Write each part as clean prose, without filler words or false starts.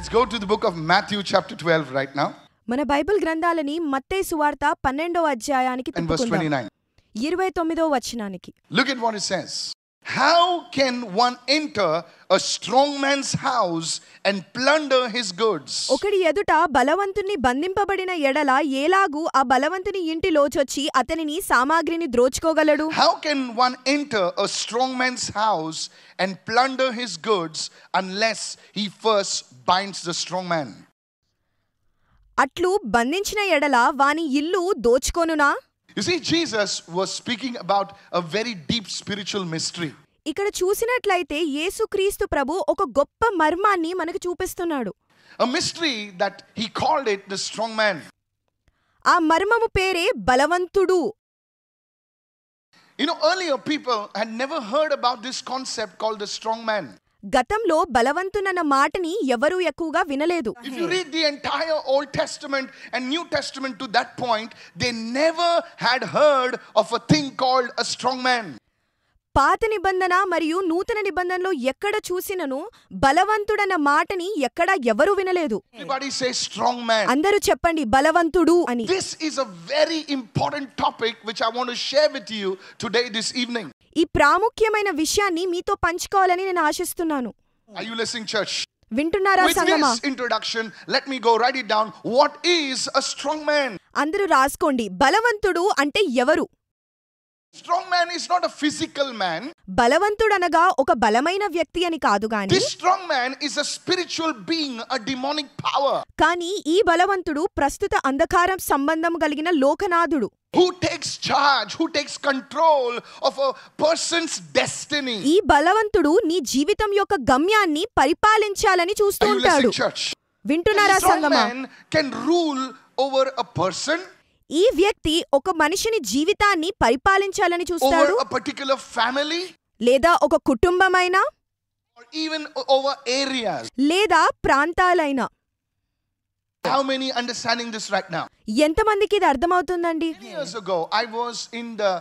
Let's go to the book of Matthew chapter 12 right now. మన Bible గ్రంథాలని మత్తయి సువార్త 12వ అధ్యాయానికి తిప్పుకుందాం. 29వ వచనానికి. Look at what it says. How can one enter a strong man's house and plunder his goods? ఒకడి ఎదుట బలవంతుని బంధింపబడిన ఎడల ఏలాగు ఆ బలవంతుని ఇంటిలోచొచ్చి అతనిని సామాగ్రిని ద్రోచుకోగలడు? How can one enter a strong man's house and plunder his goods unless he first binds the strong man? అట్లు బంధించిన ఎడల వాని ఇల్లు దోచుకొనునా? You see, Jesus was speaking about a very deep spiritual mystery. ఇక్కడ చూసినట్లయితే యేసుక్రీస్తు ప్రభు ఒక గొప్ప మర్మాన్ని మనకు చూపిస్తున్నాడు. A mystery that he called it the strong man. ఆ మర్మము పేరే బలవంతుడు. You know, earlier people had never heard about this concept called the strong man. గతంలో బలవంతునన్న మాటని ఎవరూ ఎక్కువగా వినలేదు. If you read the entire Old Testament and New Testament to that point, they never had heard of a thing called a strong man. పాత నిబంధన మరియు నూతన నిబంధనలో ఎక్కడ చూసినను బలవంతుడన్న మాటని ఎక్కడ ఎవరు వినలేదు. Everybody say strong man. అందరూ చెప్పండి బలవంతుడు అని. This is a very important topic which I want to share with you today this evening. ఈ ప్రాముఖ్యమైన విషయాన్ని మీతో పంచుకోవాలని నేను ఆశిస్తున్నాను. Are you listening, church? వింటున్నారా సంగమా? With this introduction, let me go write it down. What is a strong man? అందరూ రాసుకోండి. బలవంతుడు అంటే ఎవరు? Strong man is not a physical man. బలవంతుడనగా ఒక బలమైన వ్యక్తి అని కాదు గాని This strong man is a spiritual being, a demonic power. కానీ ఈ బలవంతుడు ప్రస్తుత అంధకారం సంబంధం కలిగిన లోకనాథుడు. Who takes charge, who takes control of a person's destiny. ఈ బలవంతుడు నీ జీవితం యొక్క గమ్యాన్ని పరిపాలించాలని చూస్తూ ఉంటాడు. వింటున్నారా సంగమా? Strong man can rule over a person. ఈ వ్యక్తి ఒక మనిషిని జీవితాన్ని పరిపాలించాలని చూస్తాడు. Over a particular family. లేదా ఒక కుటుంబమైనా or even over areas. లేదా ప్రాంతాలైనా. How many understanding this right now? ఎంతమందికి ఇది అర్థమవుతుందండి? Years ago I was in the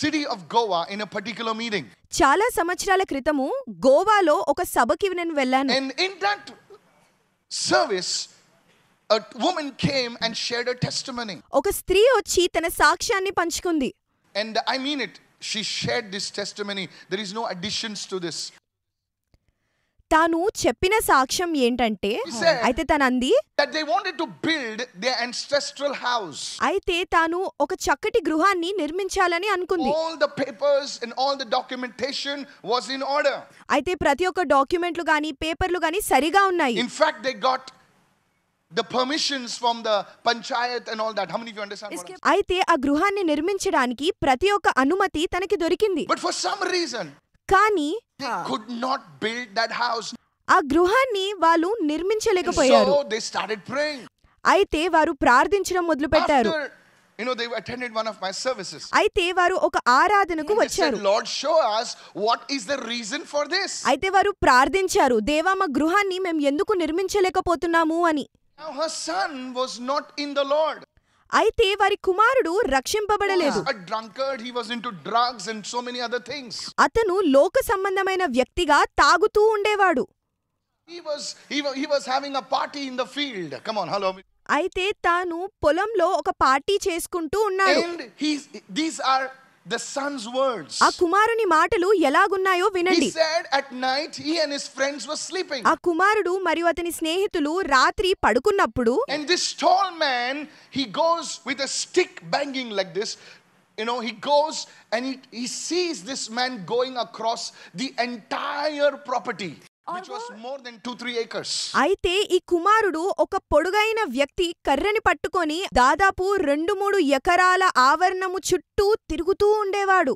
city of Goa in a particular meeting. చాలా సంవత్సరాల క్రితము గోవాలో ఒక సభకి నేను వెళ్ళాను. And in that service a woman came and shared her testimony. ఒక స్త్రీ వచ్చి తన సాక్ష్యాన్ని పంచుకుంది. And I mean it, she shared this testimony. There is no additions to this. తాను చెప్పిన సాక్ష్యం ఏంటంటే అయితే తనంది that they wanted to build their ancestral house. అయితే తాను ఒక చక్కటి గృహాన్ని నిర్మించాలని అనుకుంది. All the papers and all the documentation was in order. అయితే ప్రతి ఒక్క డాక్యుమెంట్లు గాని పేపర్లు గాని సరిగా ఉన్నాయి. In fact they got the permissions from the panchayat and all that. How many of you understand? అయితే ఆ గృహాన్ని నిర్మించడానికి ప్రతి ఒక్క అనుమతి తనకి దొరికింది. But for some reason కానీ they could not build that house. ఆ గృహాన్ని వాళ్ళు నిర్మించలేకపోయారు. So they started praying. అయితే వారు ప్రార్థించడం మొదలుపెట్టారు. You know, they attended one of my services. అయితే వారు ఒక ఆరాధనకు వచ్చారు. Lord, show us what is the reason for this. అయితే వారు ప్రార్థించారు, దేవా మా గృహాన్ని మేము ఎందుకు నిర్మించలేకపోతున్నాము అని. Now her son was not in the Lord. అయితే వారి కుమారుడు రక్షింపబడలేదు. A drunkard, he was into drugs and so many other things. అతను లోక సంబంధమైన వ్యక్తిగా తాగుతూ ఉండేవాడు. He was having a party in the field. Come on, hello. అయితే తాను పొలంలో ఒక పార్టీ చేసుకుంటూ ఉన్నాడు. And these are the son's words. ఆ కుమారుని మాటలు ఎలాగున్నాయో వినండి. He said at night he and his friends were sleeping. ఆ కుమారుడు మరియు అతని స్నేహితులు రాత్రి పడుకున్నప్పుడు And this tall man, he goes with a stick banging like this. You know, he goes and he sees this man going across the entire property, which was more than 2-3 acres. అయితే ఈ కుమారుడు ఒక పొడుగైన వ్యక్తి కర్రని పట్టుకొని దాదాపు 2-3 ఎకరాల ఆవరణము చుట్టూ తిరుగుతూ ఉండేవాడు.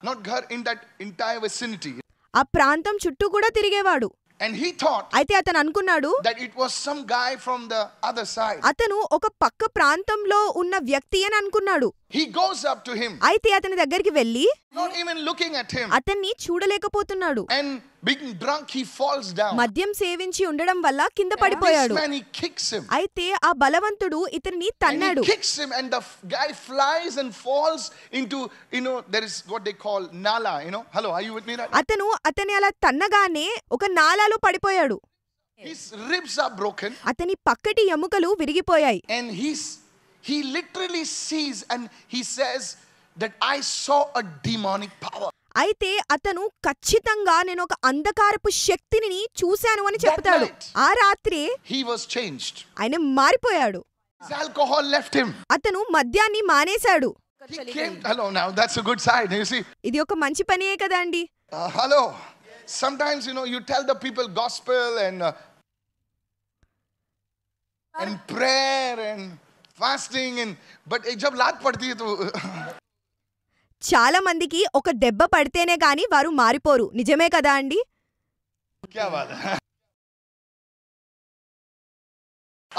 Not ghar, in that entire vicinity. ఆ ప్రాంతం చుట్టూ కూడా తిరిగేవాడు. And he thought అయితే అతను అనుకున్నాడు that it was some guy from the other side. అతను ఒక పక్క ప్రాంతంలో ఉన్న వ్యక్తి అని అనుకున్నాడు. He goes up to him. అయితే అతని దగ్గరికి వెళ్ళి Not even looking at him. అతన్ని చూడలేకపోతున్నాడు. And being drunk, he falls down. మద్యం సేవించి ఉండడం వల్ల కింద And పడిపోయాడు. this man, he kicks him. అయితే ఆ బలవంతుడు ఇతన్ని And తన్నాడు. he kicks him and the guy flies and falls into, you know, there is what they call nala, you know. Hello, are you with me right now? అతని అలా తన్నగానే ఒక నాలాలో పడిపోయాడు. His ribs are broken. అతని పక్కటి ఎముకలు విరిగిపోయాయి. And he literally sees and he says that I saw a demonic power. అయితే అతను ఖచ్చితంగా నేను ఒక అంధకారపు శక్తిని చూశాను అని చెప్తాడు. ఆ రాత్రి he was changed. ఆయన మారిపోయాడు. His alcohol left him. అతను మద్యాన్ని మానేశాడు. He came. Hello, now that's a good sign. You see. ఇది ఒక మంచి పనే కదా అండి. Hello. Sometimes you tell the people gospel and prayer and fasting but जब लात पड़ती है तो చాలా మందికి ఒక దెబ్బ పడితేనే గాని వారు మారిపోరు. నిజమే కదా అండి? क्या बात है?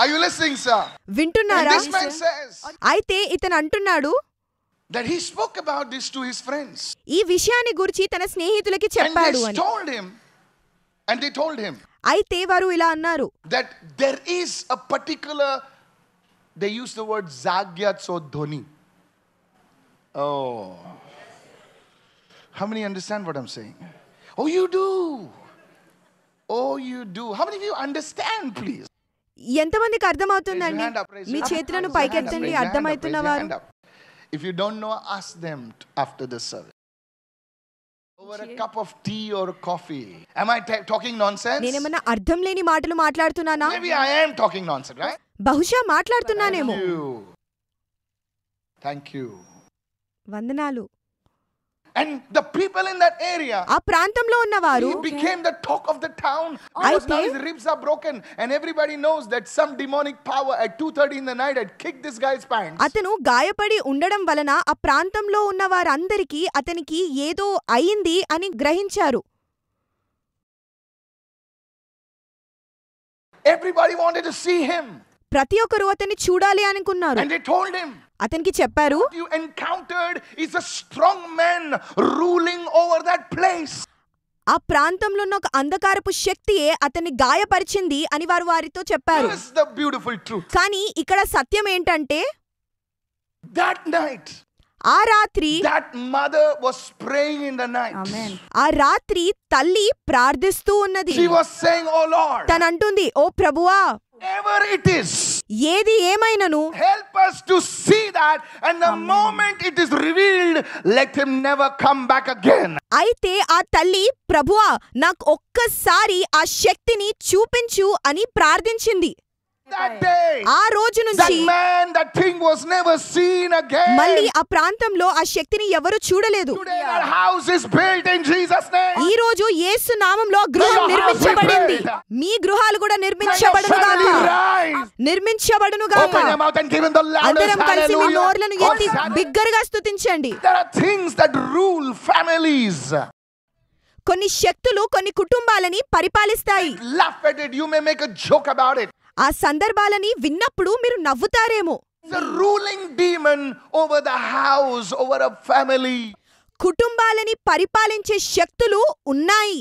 Are you listening, sir? వింటున్నారా? This man says అయితే ఇతను అంటున్నాడు that he spoke about this to his friends. ఈ విషయాన్ని గురించి తన స్నేహితులకి చెప్పాడు And అని. they told him అయితే వారు ఇలా అన్నారు that there is a particular, they use the word Zagyatsoddhoni. Oh, how many understand what I'm saying? Oh, you do. How many of you understand, please? ఎంతమందికి అర్థమవుతుందండి? మీ చేతులను పైకెత్తండి. అర్థమవుతున్నవారు. If you don't know, ask them after the service. Over a cup of tea or coffee. Am I talking nonsense? నేనేమన్నా అర్థం లేని మాటలు మాట్లాడుతున్నానా? Maybe I am talking nonsense, right? బహుశా మాట్లాడుతున్నానేమో. Thank you. వందనాలు. And the people in that area, ఆ ప్రాంతంలో ఉన్నవారు he became the talk of the town because now his ribs are broken and everybody knows that some demonic power at 2:30 in the night had kicked this guy's pants. అతను గాయపడి ఉండడం వలన ఆ ప్రాంతంలో ఉన్న వారందరికీ అతనికి ఏదో అయింది అని గ్రహించారు. Everybody wanted to see him. ప్రతి ఒక్కరు అతన్ని చూడాలి అనుకున్నారు. And they told him, అతనికి చెప్పారు, what you encountered is a strong man ruling over that place. ఆ ప్రాంతంలో ఉన్న ఒక అంధకారపు శక్తియే అతన్ని గాయపరిచింది అని వారు వారితో చెప్పారు. This is the beautiful truth. కానీ ఇక్కడ సత్యం ఏంటంటే that night, ఆ రాత్రి that mother was praying in the night. ఆమేన్. ఆ రాత్రి తల్లి ప్రార్థిస్తూ ఉన్నది. She was saying, oh Lord, తనంటుంది, ఓ ప్రభువా, whatever it is, ఏది ఏమైనను help us to see that, and the moment it is revealed, let him never come back again. అయితే ఆ తల్లి, ప్రభువా నాకు ఒక్కసారి ఆ శక్తిని చూపించు అని ప్రార్థించింది. That day, ఆ రోజు నుంచి that thing was never seen again. మళ్ళీ ఆ ప్రాంతంలో ఆ శక్తిని ఎవరు చూడలేదు. Today that house is built in Jesus' name. ఈ రోజు యేసు నామములో గృహం నిర్మించబడింది. మీ గృహాలు కూడా నిర్మించబడును గాక. నిర్మించబడును గాక. Open your mouth and give him the loudest అందరం కలిసి మీ నోర్లను ఎత్తి hallelujah. బిగ్గరగా స్తుతించండి. There are things that rule families. కొన్ని శక్తులు కొన్ని కుటుంబాలని పరిపాలిస్తాయి. Laugh at it, you may make a joke about it. ఆ సందర్భాలని విన్నప్పుడు మీరు నవ్వుతారేమో. The ruling demon over the house, over a family. కుటుంబాలని పరిపాలించే శక్తులు ఉన్నాయి.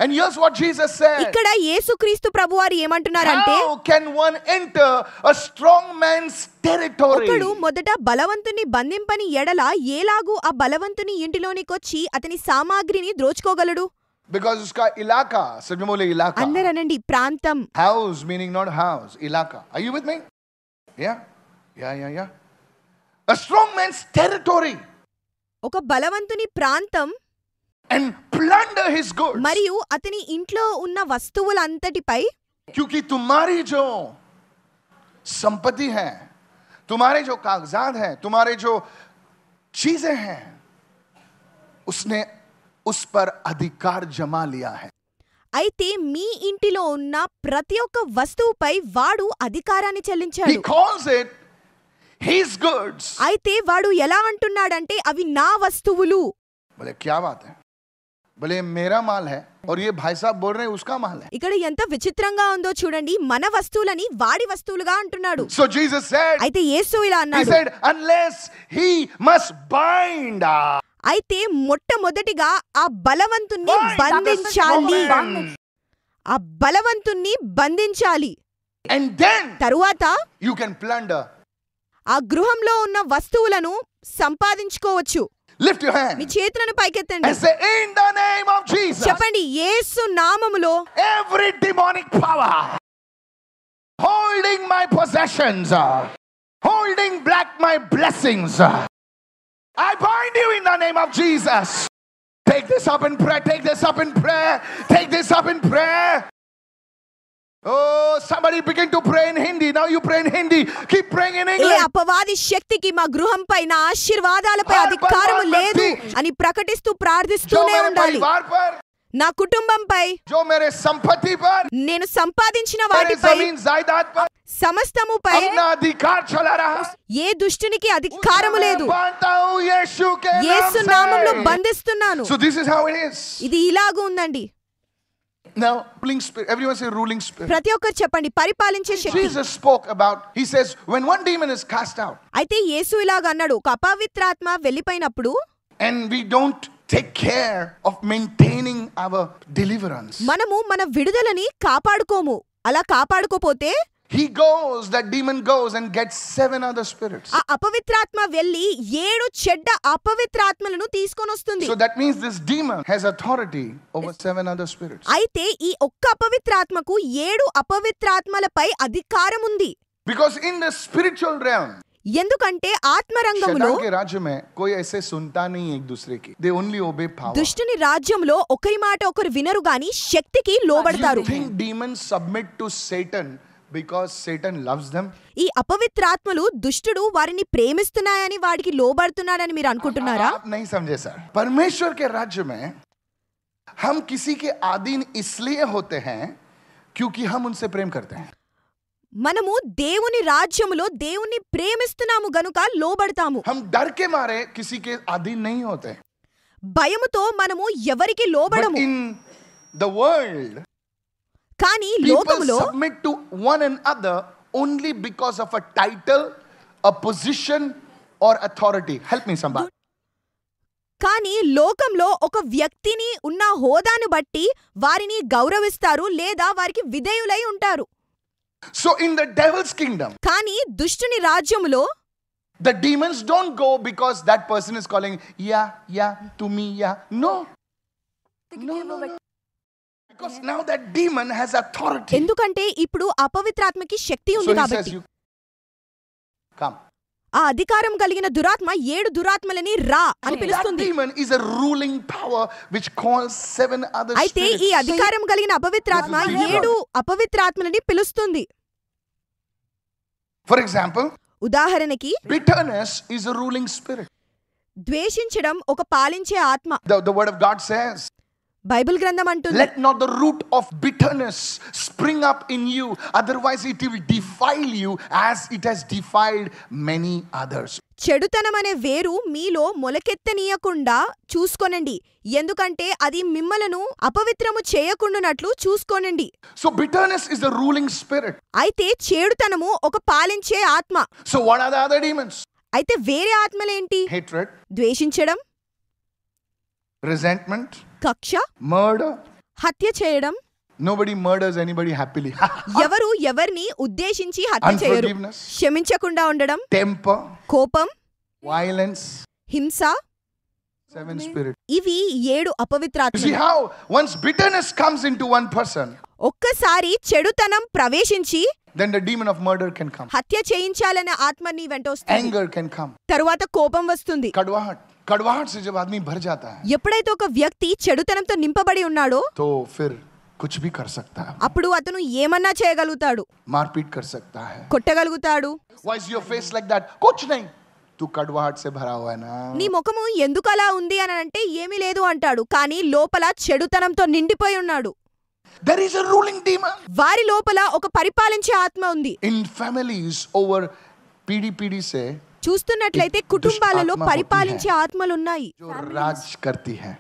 And here's what Jesus said. ఇక్కడ యేసుక్రీస్తు ప్రభువారు ఏమంటున్నారంటే, how can one enter a strong man's territory? ఒకడు మొదట బలవంతుని బంధింపని ఎడల ఏలాగు ఆ బలవంతుని ఇంటిలోనికొచ్చి అతని సామాగ్రిని దోచుకోగలడు? Because uska ilaka, sajmole ilaka. అందరనండి ప్రాంతం. House meaning not house, ilaka. Are you with me? Yeah. A strong man's territory. ఒక బలవంతుని ప్రాంతం and plunder his goods. మరియు అతని ఇంట్లో ఉన్న వస్తువులంతటిపై क्योंकि तुम्हारी जो संपत्ति है, तुम्हारे जो कागजात हैं, तुम्हारे जो चीजें हैं, उसने उस पर अधिकार जमा लिया है. అయితే మీ ఇంటిలో ఉన్న ప్రతి ఒక్క వస్తువుపై వాడు అధికారాన్ని చెల్లించాడు. He calls it his goods. అయితే వాడు ఎలా అంటున్నాడంటే అవి నా వస్తువులు. बोले क्या बात है? बोले मेरा माल है और ये भाई साहब बोल रहे हैं उसका माल है. ఇక్కడ ఎంత విచిత్రంగా ఉందో చూడండి, మన వస్తువులని వాడి వస్తువులుగా అంటున్నాడు. So Jesus said, అయితే యేసు ఇలా he అన్నాడు, said unless he must bind. అయితే మొట్టమొదటిగా ఆ బలవంతుణ్ణి బంధించాలి. ఆ బలవంతుణ్ణి బంధించాలి. And then తరువాత you can plunder. ఆ గృహంలో ఉన్న వస్తువులను సంపాదించుకోవచ్చు. Lift your hand మీ చేతులను పైకెత్తండి. and say, in the name of Jesus, చెప్పండి, యేసు నామములో every demonic power holding my possessions, holding back my blessings, I bind you in the name of Jesus. Take this up in prayer. Take this up in prayer. Take this up in prayer. Oh, somebody begin to pray in Hindi. Now you pray in Hindi. Keep praying in A English. అపవాది శక్తికి మా గృహం పైన ఆశీర్వాదాలపై అధికారం లేదు అని ప్రకటిస్తూ जो ప్రార్థిస్తూనే मेरे ఉండాలి. परिवार पर, నా కుటుంబంపై, जो मेरे संपत्ति पर, నేను సంపాదించిన मेरे వాటిపై, जमीन जायदाद पर సమస్తముపై अपना अधिकार चला रहा, ఏ దుష్టునికి అధికారము లేదు. बांधता हूँ यीशु के యేసు नाम నామములో से. బంధిస్తున్నాను. So this is how it is. ఇది ఇలాగూ ఉందండి. Now, ruling spirit. Everyone say ruling spirit. ప్రతి ఒక్కరు చెప్పండి, పరిపాలించే శక్తి. Jesus spoke about, he says, when one demon is cast out అయితే యేసు ఇలాగ అన్నాడు, ఒక అపవిత్రాత్మ వెళ్ళిపోయినప్పుడు and we don't take care of maintaining our deliverance, మనము మన విడుదలని కాపాడుకోము. అలా కాపాడుకోపోతే he goes, that demon goes and gets 7 other spirits. ఆ అపవిత్రాత్మ వెళ్ళి 7 చెడ్డ అపవిత్రాత్మలను తీసుకొని వస్తుంది. So that means this demon has authority over 7 other spirits. అయితే ఈ ఒక్క అపవిత్రాత్మకు 7 అపవిత్రాత్మలపై అధికారం ఉంది. Because in the spiritual realm, ఎందుకంటే ఆత్మరంగంలో शैतान के राज्य में कोई ऐसे सुनता नहीं एक दूसरे की. They only obey power. దుష్టుని రాజ్యంలో ఒకరి మాట ఒకరు వినరు గాని శక్తికి లోబడతారు. You think demons submit to Satan because Satan loves them? ఈ అపవిత్రాత్మలు దుష్టుడు వారిని ప్రేమిస్తున్నాయని వాడికి లోబడుతున్నాడని మీరు అనుకుంటున్నారా? आप नहीं समझे सर. परमेश्वर के राज्य में हम किसी के अधीन इसलिए होते हैं क्योंकि हम उनसे प्रेम करते हैं. మనము దేవుని రాజ్యములో దేవుని ప్రేమిస్తున్నాము గనుక లోబడతాము. हम डर के मारे किसी के अधीन नहीं होते. భయముతో మనము ఎవరికి But లోబడము. in the world, కానీ people లోకములో submit to one another only because of a title, a position or authority. Help me somebody. కానీ లోకంలో ఒక వ్యక్తిని ఉన్న హోదాను బట్టి వారిని గౌరవిస్తారు లేదా వారికి విధేయులై ఉంటారు. So in the devil's kingdom, కానీ దుష్టుని రాజ్యములో the demons don't go because that person is calling, yeah, to me, yeah. No. Because now that demon has authority. ఎందుకంటే ఇప్పుడు అపవిత్రాత్మకి శక్తి So ఉంది he says, కాబట్టి you come. ఆ అధికారం కలిగిన దురాత్మ 7 దురాత్మలని రా అని That పిలుస్తుంది. demon is a ruling power which calls 7 other అయితే ఈ spirits. అధికారం కలిగిన అపవిత్రాత్మ 7 అపవిత్రాత్మలని పిలుస్తుంది. For example, ఉదాహరణకి bitterness is a ruling spirit. ద్వేషించడం ఒక పాలించే ఆత్మ. The word of God says, Bible గ్రంథం అంటుంది, let not the root of bitterness spring up in you, otherwise it will defile you as it has defiled many others. చెడుతనం అనే వేరు మీలో మొలకెత్తనీయకుండా చూసుకోనండి, ఎందుకంటే అది మిమ్మలను అపవిత్రము చేయకుండానట్లు చూసుకోనండి. So bitterness is the ruling spirit. అయితే చెడుతనము ఒక పాలించే ఆత్మ. So what are the other demons? అయితే వేరే ఆత్మలేంటి? Hatred, ద్వేషించడం, resentment, కక్ష, murder. హత్య చేయడం. Nobody murders anybody happily. ఎవరు ఎవరిని ఉద్దేశించి హత్య చేయరు. Unforgiveness, క్షమించకుండా ఉండడం, temper, కోపం, violence, హింస, 7 spirits. ఇవి 7 You see అపవిత్రాత్మలు. how once bitterness comes into one person, ఒక్కసారి చెడుతనం ప్రవేశించి then the demon of murder can come. హత్య చేయించాలనే ఆత్మని వెంట వస్తుంది. Anger can come. తరువాత కోపం వస్తుంది. कड़वाहट से जब आदमी भर जाता है ఎప్పుడైతే ఒక వ్యక్తి చెడుతనంతో నింపబడి ఉన్నాడో तो फिर कुछ भी कर सकता है. అప్పుడు అతను ఏమన్నా చేయగలుగుతాడు, मारपीट कर सकता है. కొట్టగలుగుతాడు. Why is your face like that? कुछ नहीं, तू कड़वाहट से भरा हुआ है ना. నీ ముఖము ఎందుకు అలా ఉంది అని అంటే ఏమీ లేదు అంటాడు, కానీ లోపల చెడుతనంతో నిండిపోయి ఉన్నాడు. There is a ruling demon. వారి లోపల ఒక పరిపాలించే ఆత్మ ఉంది. In families over पीढ़ी से చూస్తున్నట్లయితే కుటుంబాలలో ఆత్మ పరిపాలించే ఆత్మలున్నాయి. जो राज करती है,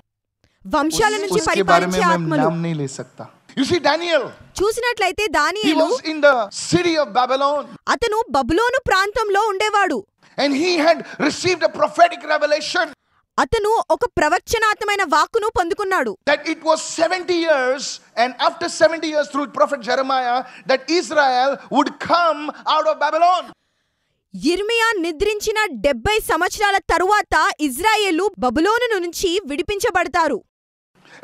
వంశాల నుంచి उसके बारे में పరిపాలించే मैं ఆత్మలు. नाम नहीं ले सकता. You see Daniel, చూసినట్లయితే he దానియేలు was in the city of Babylon అతను బబులోను ప్రాంతంలో ఉండేవాడు. and he had received a prophetic revelation అతను ఒక ప్రవచనాత్మకమైన వాక్కును పొందుకున్నాడు. that it was 70 years, and after 70 years through prophet Jeremiah, that Israel would come out of Babylon. యిర్మీయా నిద్రించిన 70 సంవత్సరాల తరువాత ఇజ్రాయేలు బబులోను నుంచి విడిపించబడతారు.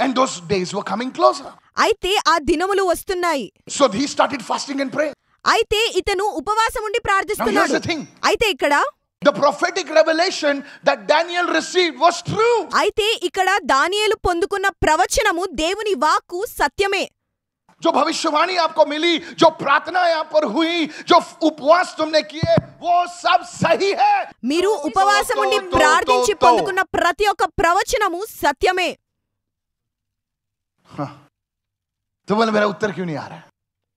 And those days were coming closer. అయితే ఆ దినములు వస్తున్నాయి. So he started fasting and praying. అయితే ఇతను ఉపవాసం ఉండి Now here's ప్రార్థిస్తున్నాడు. the thing. అయితే ఇక్కడ The prophetic revelation that Daniel received was true. అయితే ఇక్కడ దానియేలు పొందుకున్న ప్రవచనము దేవుని వాక్కు సత్యమే. जो भविष्यवाणी आपको मिली, जो प्रार्थना यहाँ पर हुई, जो उपवास तुमने किए, वो सब सही है. మీరు ఉపవాసం ఉండి ప్రార్థించి పొందుకున్న ప్రతి ఒక్క ప్రవచనము సత్యమే. तो बोले मेरा उत्तर क्यों नहीं आ रहा है?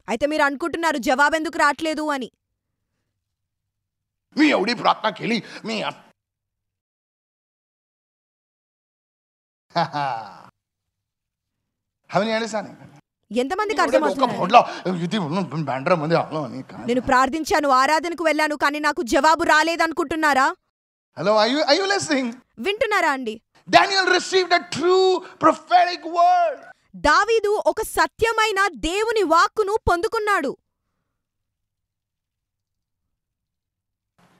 అయితే మీరు అనుకుంటున్నారు జవాబెందుకు రావట్లేదు అని. मी एवढी प्रार्थना केली, मी हमें अंडरस्टैंड ఎంతమందికి అర్థమవుతుంది? నేను ప్రార్థించాను, ఆరాధనకు వెళ్ళాను, కానీ నాకు జవాబు రాలేదనుకుంటున్నారా? Hello, are you listening? వింటున్నారా అండి? Daniel received a true prophetic word. దావీదు ఒక సత్యమైన దేవుని వాక్కును పొందుకున్నాడు.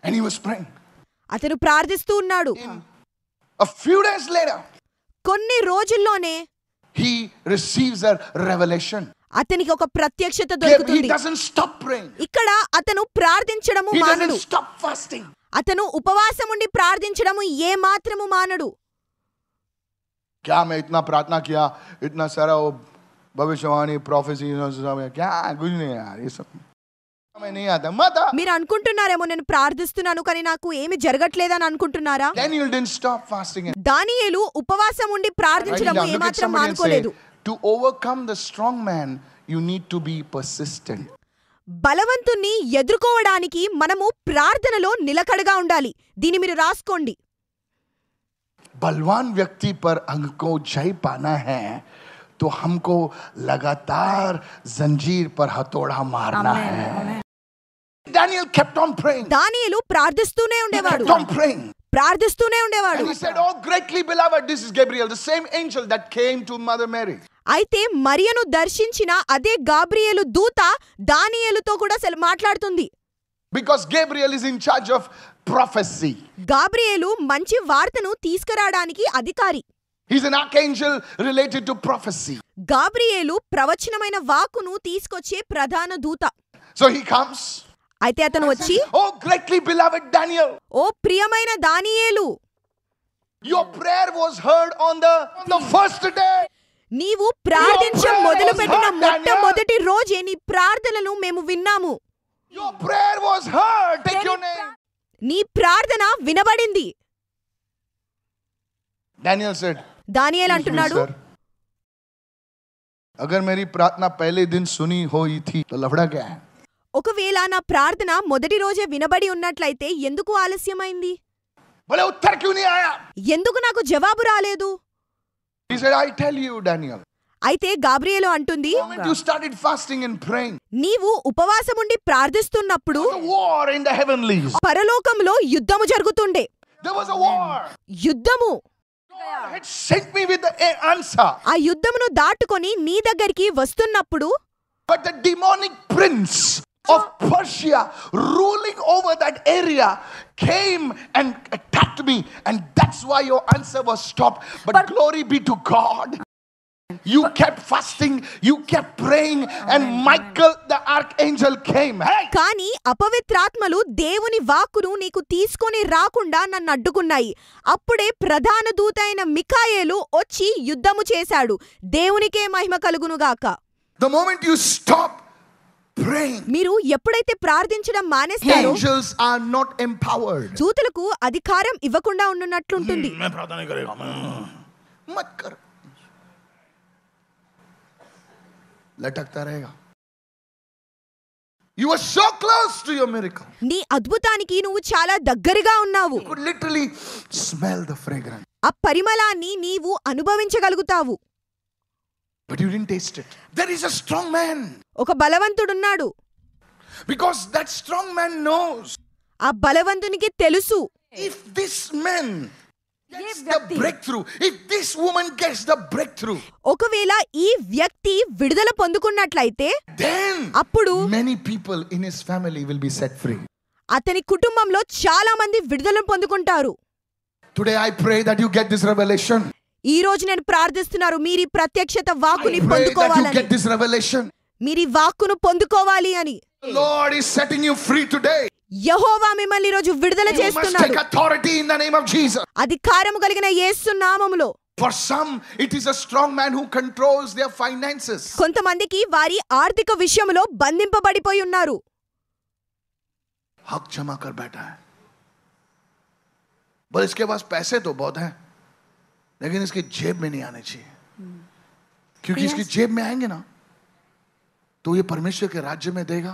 And he was praying. అతను ప్రార్థిస్తూ ఉన్నాడు. A few days later, కొన్ని రోజుల్లోనే he receives a revelation. అతనికి ఒక ప్రత్యక్షత He దొరుకుతుంది. doesn't stop praying. ఇక్కడ అతను ప్రార్థించడము He మానడు. doesn't stop fasting. అతను ఉపవాసం ఉండి ప్రార్థించడము ఏ మాత్రము మానడు. क्या मैं इतना प्रार्थना किया, इतना सारा वो भविष्यवाणी प्रोफेसी क्या कुछ नहीं यार, ये सब मैं नहीं आता मत. మీరు అనుకుంటున్నారేమో నేను ప్రార్థిస్తున్నాను కానీ నాకు ఏమి జరగట్లేదని అనుకుంటున్నారా? Daniel didn't stop fasting. దానియేలు ఉపవాసం ఉండి ప్రార్థించడము ఏ మాత్రం మానుకోలేదు. To overcome the strong man, you need to be persistent. బలవంతుణ్ణి ఎదుర్కోవడానికి మనము ప్రార్థనలో నిలకడగా ఉండాలి. దీన్ని మీరు రాసుకోండి. बलवान व्यक्ति पर हमको जय पाना है तो हमको लगातार जंजीर पर हथौड़ा मारना है. Daniel kept on praying. దానియేలు ప్రార్థిస్తూనే ఉండేవాడు. Kept on praying. ప్రార్థిస్తూనే ఉండేవాడు. And he said, "Oh greatly beloved, this is Gabriel, the same angel that came to Mother Mary." అయితే మరియను దర్శించిన అదే గాబ్రియేలు దూత దానియేలుతో కూడా మాట్లాడుతుంది. Because Gabriel is in charge of prophecy. Gabriel మంచి వార్తను తీసుకురావడానికి అధికారి. He's an archangel related to prophecy. Gabriel ప్రవచనమైన వాక్కును తీసుకొచ్చే ప్రధాన దూత. So he comes. అయితే అతను వచ్చి, "Oh greatly beloved Daniel, ఓ ప్రియమైన దానియేలు, your prayer was heard on the first day. నీవు ప్రార్థించ మొదలుపెట్టిన మొట్టమొదటి రోజే నీ ప్రార్థనను మేము విన్నాము. Your prayer was heard. Take your name." నీ ప్రార్థన వినబడింది. Daniel said, దానియేలు అంటున్నాడు, अगर मेरी प्रार्थना पहले दिन सुनी हुई थी तो लफड़ा क्या है? ఒకవేళ నా ప్రార్థన మొదటి రోజే వినబడి ఉన్నట్లయితే ఎందుకు ఆలస్యమైంది? बोले उत्तर क्यों नहीं आया? ఎందుకు నాకు జవాబు రాలేదు? He said, I tell you Daniel, అయితే గాబ్రియేలు అంటుంది, the moment you started fasting and praying, నీవు ఉపవాసం ఉండి ప్రార్థిస్తున్నప్పుడు there was a war in the heavenlies. పరలోకంలో యుద్ధము జరుగుతుండే. There was a war. యుద్ధము. God had sent me with the answer. ఆ యుద్ధమును దాటుకొని నీ దగ్గరికి వస్తున్నప్పుడు, But the demonic prince of Persia ruling over that area came and attacked me, and that's why your answer was stopped. But glory be to God. You kept fasting, you kept praying, and Michael the archangel came. Hey! కానీ అపవిత్రాత్మలు దేవుని వాక్కును నీకు తీసుకొని రాకుండా నన్ను అడ్డుకున్నాయి. అప్పుడే ప్రధాన దూత అయిన మిఖాయేలు వచ్చి యుద్ధము చేశాడు. దేవునికే మహిమ కలుగునుగాక. The moment you stop praying, మీరు ఎప్పుడైతే ప్రార్థించడం మానేస్తారో angels are not empowered. దూతలకు అధికారం ఇవ్వకుండా ఉండున్నట్లుంటుంది. मैं प्रार्थना नहीं करेगा, मत कर, लटकता रहेगा. You were so close to your miracle. నీ అద్భుతానికి నువ్వు చాలా దగ్గరగా ఉన్నావు. You could literally smell the fragrance. ఆ పరిమళాన్ని నీవు అనుభవించగలుగుతావు. But you didn't taste it. There is a strong man. ఒక బలవంతుడున్నాడు. Because that strong man knows. ఆ బలవంతునికి తెలుసు, If this man gets the breakthrough, if this woman gets the breakthrough, ఒకవేళ ఈ వ్యక్తి విడుదల పొందుకున్నట్లయితే then అప్పుడు many people in his family will be set free. అతని కుటుంబంలో చాలా మంది విడుదలను పొందుకుంటారు. Today I pray that you get this revelation. ఈ రోజు నేను ప్రార్థిస్తున్నాను మీరు ఈ ప్రత్యక్షత వాక్కుని I pray that you పొందుకోవాలని. get this revelation. మీరు ఈ వాక్కును పొందుకోవాలి అని. The Lord is setting you free today. యెహోవా మిమ్మల్ని ఈ రోజు విడుదల You must చేస్తున్నాడు. take authority in the name of Jesus. అధికారము కలిగిన యేసు నామములో. For some, it is a strong man who controls their finances. కొంతమందికి వారి ఆర్థిక విషయంలో బంధింపబడిపోయి ఉన్నారు. हक जमा कर बैठा है, पर इसके पास पैसे तो बहुत हैं, लेकिन इसकी जेब में नहीं आने चाहिए, क्योंकि इसकी जेब में आएंगे ना तो ये परमेश्वर के राज्य में देगा,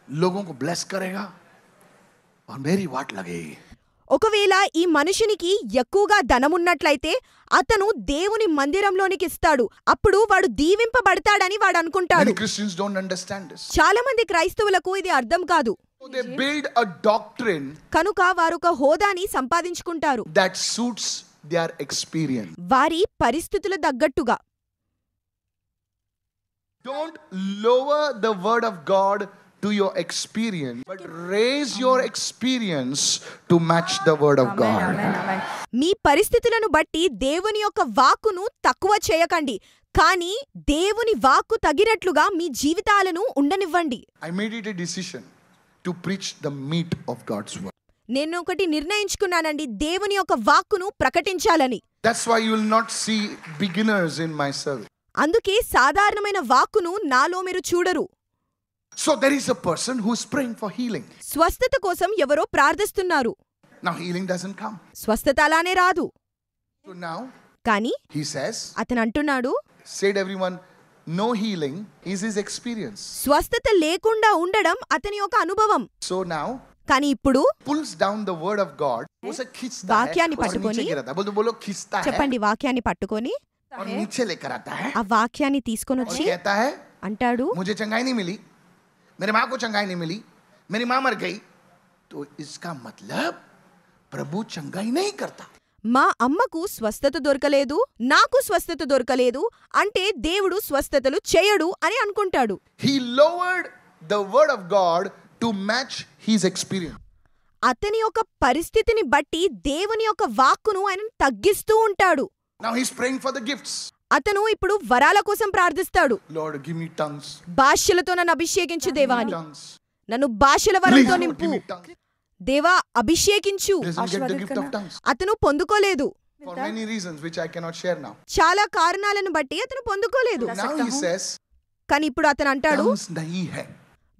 लोगों को ब्लेस करेगा और मेरी वाट लगेगी. ఒకవేళ ఈ మనుషునికి ఎక్కువగా ధనమున్నట్లయితే అతను దేవుని మందిరంలోనికి ఇస్తాడు. అప్పుడు వాడు దీవింపబడతాడని వాడు అనుకుంటాడు. Many Christians don't understand this. చాలా మంది క్రైస్తవులకు ఇది అర్థం కాదు. So they build a doctrine కనుక వారు ఒక హోదాని సంపాదించుకుంటారు that suits their experience. వారి పరిస్థితుల తగ్గట్టుగా. Don't lower the word of God to your experience, but raise your experience to match the word of God. మీ పరిస్థితులను బట్టి దేవుని యొక్క వాక్కును తక్కువ చేయకండి, కానీ దేవుని వాక్కు తగినట్లుగా మీ జీవితాలను ఉండనివ్వండి. I made it a decision to preach the meat of God's word. నేను ఒకటి నిర్ణయించుకున్నానండి, దేవుని యొక్క వాక్కును ప్రకటించాలని. That's why you will not see beginners in my service. అందుకే సాధారణమైన వాక్కును నాలో మీరు చూడరు. So there is a person who is praying for healing. స్వస్థత కోసం ఎవరో ప్రార్థిస్తున్నారు. Now healing doesn't come. స్వస్థత అలానే రాదు. So now కానీ he says, అతను అంటున్నాడు, said everyone, no healing is his experience. స్వస్థత లేకుండా ఉండడం అతని యొక్క అనుభవం. So now కానీ ఇప్పుడు pulls down the word of God. उसे खींचता है వాక్యాన్ని और పట్టుకొని नीचे गिराता है. बोलो खींचता है చెప్పండి, వాక్యాన్ని పట్టుకొని और नीचे लेकर आता है ఆ వాక్యాన్ని తీసుకొని और వచ్చి कहता है అంటాడు, मुझे चंगाई नहीं मिली, मेरे माँ को चंगाई नहीं मिली, मेरी माँ मर गई, तो इसका मतलब प्रभु चंगाई नहीं करता. మా అమ్మకు స్వస్థత దొరకలేదు, నాకు స్వస్థత దొరకలేదు అంటే దేవుడు స్వస్థతలు చేయడు అని అనుకుంటాడు. He lowered the word of God to match his experience. అతని యొక్క పరిస్థితిని బట్టి దేవుని యొక్క వాక్కును ఆయన తగ్గిస్తూ ఉంటాడు. Now he's praying for the gifts. అతను ఇప్పుడు వరాల కోసం ప్రార్థిస్తాడు. Lord, give me tongues. భాషలతో నన్ను అభిషేకించు దేవా అని. Tongues. నన్ను భాషల వరంతో Please, Lord, నింపు give me tongues. దేవా అభిషేకించు. He doesn't get the gift of tongues అతను పొందుకోలేదు. for many reasons which I cannot share now. చాలా కారణాలను బట్టి అతను పొందుకోలేదు. Now he says, కానీ ఇప్పుడు అతను అంటాడు, tongues nahi hai.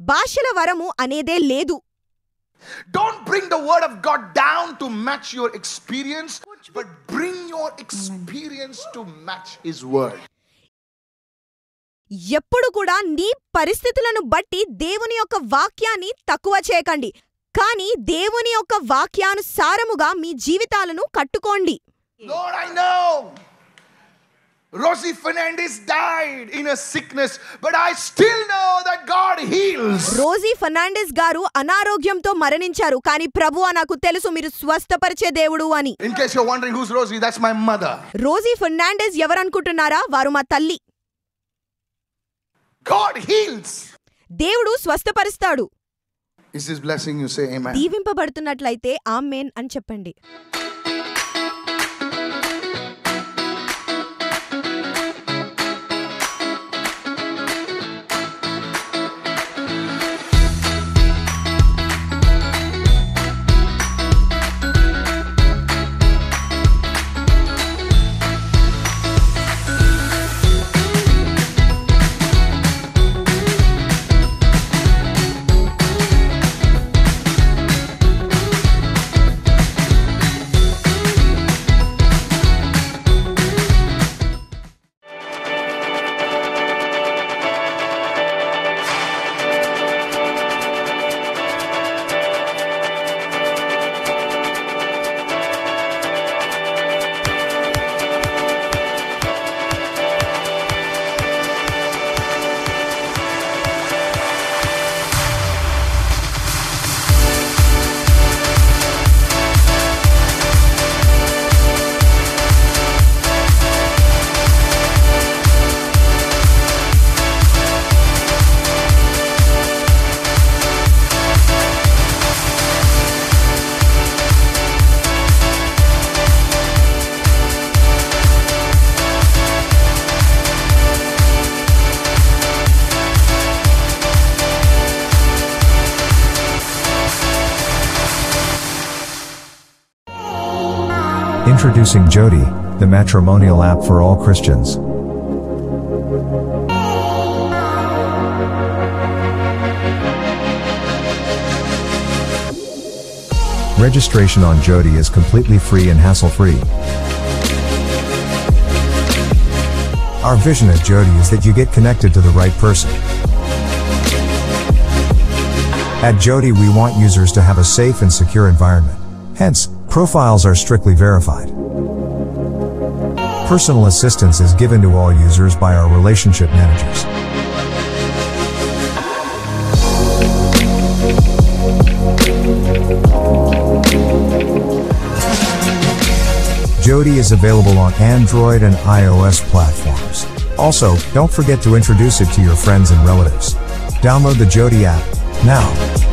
భాషల వరము అనేదే లేదు. Don't bring the word of God down to match your experience, but bring your experience to match his word. ఎప్పుడు కూడా నీ పరిస్థితులను బట్టి దేవుని యొక్క వాక్యాన్ని తక్కువ చేయకండి, కానీ దేవుని యొక్క వాక్యానుసారముగా మీ జీవితాలను కట్టుకోండి. Lord, I know Rosie Fernandez died in a sickness, but I still know that God heals. Rosie Fernandes గారు అనారోగ్యంతో మరణించారు, కానీ ప్రభువా నాకు తెలుసు మీరు స్వస్థపరిచే దేవుడు అని. In case you're wondering who's Rosie, that's my mother. Rosie Fernandes ఎవరనుకుంటున్నారా? వారు మా తల్లి. God heals. దేవుడు స్వస్థపరుస్తాడు. Is this blessing you say amen? దీవింపబడుతున్నట్లయితే ఆమేన్ అని చెప్పండి. Introducing Jodii, the matrimonial app for all Christians. Registration on Jodii is completely free and hassle-free. Our vision at Jodii is that you get connected to the right person. At Jodii, we want users to have a safe and secure environment. Hence, profiles are strictly verified. Personal assistance is given to all users by our relationship managers. Jodii is available on Android and iOS platforms. Also, don't forget to introduce it to your friends and relatives. Download the Jodii app now.